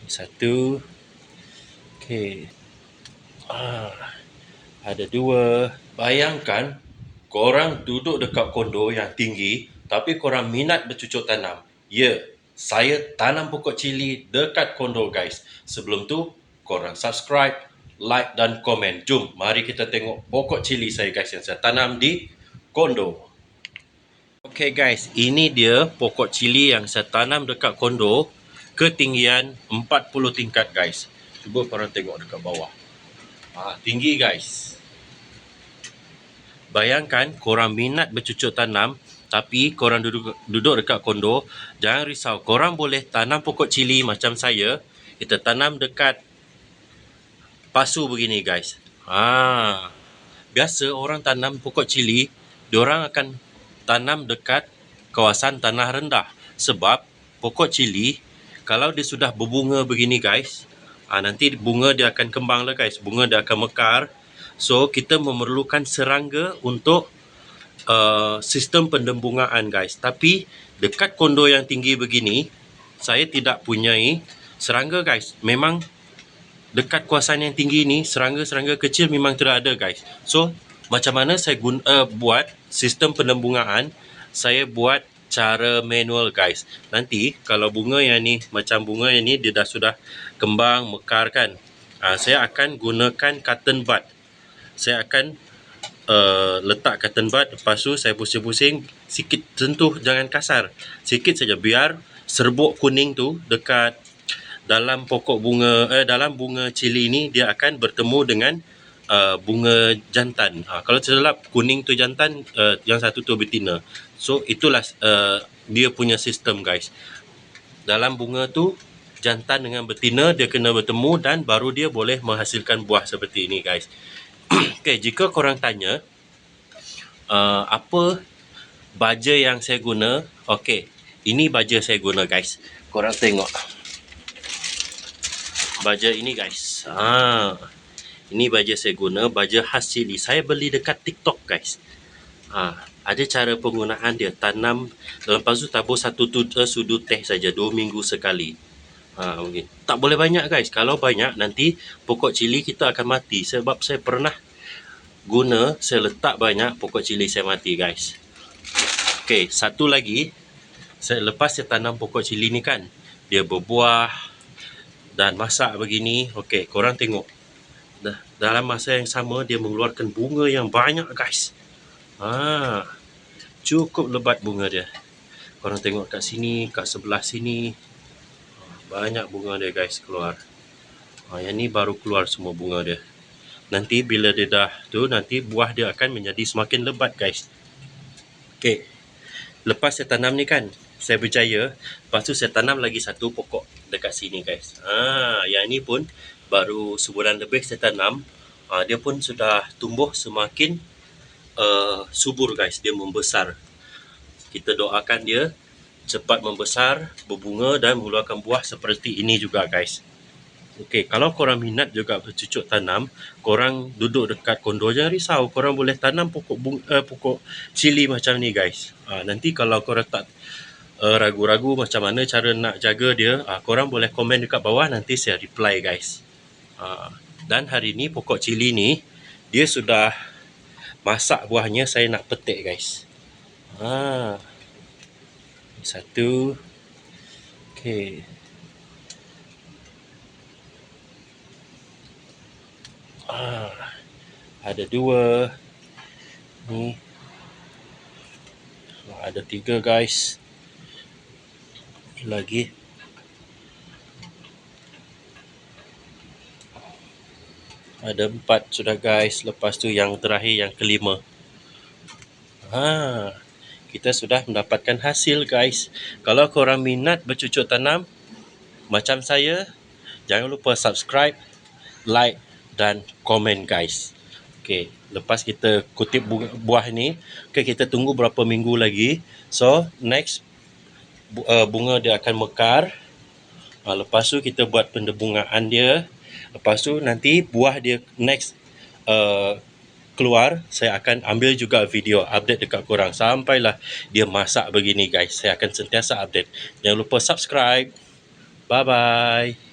Satu. Okey. Ada dua. Bayangkan korang duduk dekat kondo yang tinggi tapi korang minat bercucuk tanam. Ya, saya tanam pokok cili dekat kondo guys. Sebelum tu korang subscribe, like dan komen. Jom mari kita tengok pokok cili saya guys yang saya tanam di kondo. Okay guys, ini dia pokok cili yang saya tanam dekat kondo. Ketinggian 40 tingkat guys. Cuba korang tengok dekat bawah. Tinggi guys. Bayangkan korang minat bercucuk tanam tapi korang duduk dekat kondo. Jangan risau, korang boleh tanam pokok cili macam saya. Kita tanam dekat pasu begini guys. Biasa orang tanam pokok cili, diorang akan tanam dekat kawasan tanah rendah. Sebab pokok cili kalau dia sudah berbunga begini guys, nanti bunga dia akan kembang lah guys. Bunga dia akan mekar. So kita memerlukan serangga untuk sistem pendembungaan guys. Tapi dekat kondo yang tinggi begini, saya tidak punyai serangga guys. Memang dekat kawasan yang tinggi ni, serangga-serangga kecil memang tidak ada guys. So macam mana saya buat sistem pendembungaan? Saya buat cara manual guys. Nanti kalau bunga yang ni, macam bunga yang ni dia dah sudah kembang, mekar kan, saya akan gunakan cotton bud. Saya akan letak cotton bud, lepas tu saya pusing-pusing sikit, sentuh jangan kasar, sikit saja biar serbuk kuning tu dekat dalam pokok bunga, dalam bunga cili ni dia akan bertemu dengan bunga jantan. Kalau terselap kuning tu jantan, yang satu tu betina. So itulah dia punya sistem guys. Dalam bunga tu jantan dengan betina dia kena bertemu dan baru dia boleh menghasilkan buah seperti ini guys. Okay, jika korang tanya apa baja yang saya guna, okay, ini baja saya guna guys. Korang tengok baja ini guys. Ini baja saya guna, baja khas cili. Saya beli dekat TikTok guys. Ada cara penggunaan dia. Tanam, lepas tu tabur satu sudu teh saja 2 minggu sekali. Okay. Tak boleh banyak guys. Kalau banyak nanti pokok cili kita akan mati. Sebab saya pernah guna, saya letak banyak, pokok cili saya mati guys. Okay, satu lagi, lepas saya tanam pokok cili ni kan, dia berbuah dan masak begini. Okay, korang tengok. Dalam masa yang sama dia mengeluarkan bunga yang banyak guys. Cukup lebat bunga dia. Korang tengok kat sini, kat sebelah sini, banyak bunga dia guys keluar. Yang ni baru keluar semua bunga dia. Nanti bila dia dah tu, nanti buah dia akan menjadi semakin lebat guys. Okay, lepas saya tanam ni kan, saya berjaya. Lepas tu saya tanam lagi satu pokok dekat sini guys. Yang ni pun baru sebulan lebih saya tanam. Dia pun sudah tumbuh semakin subur guys. Dia membesar. Kita doakan dia cepat membesar, berbunga dan mengeluarkan buah seperti ini juga guys. Okay, kalau korang minat juga bercucuk tanam, korang duduk dekat kondo, jangan risau. Korang boleh tanam pokok cili macam ni guys. Nanti kalau korang tak ragu-ragu macam mana cara nak jaga dia, korang boleh komen dekat bawah, nanti saya reply guys. Dan hari ni pokok cili ni dia sudah masak buahnya, saya nak petik guys. Satu. Okay. Ada dua. Ni. Ada 3 guys. Lagi. Ada 4 sudah guys. Lepas tu yang terakhir, yang kelima. Kita sudah mendapatkan hasil guys. Kalau korang minat bercucuk tanam macam saya, jangan lupa subscribe, like dan komen guys. Okay, lepas kita kutip buah ni, okay, kita tunggu berapa minggu lagi. So next bunga dia akan mekar. Lepas tu kita buat pendembungaan dia. Lepas tu nanti buah dia next keluar, saya akan ambil juga video update dekat korang sampailah dia masak begini guys. Saya akan sentiasa update. Jangan lupa subscribe. Bye bye.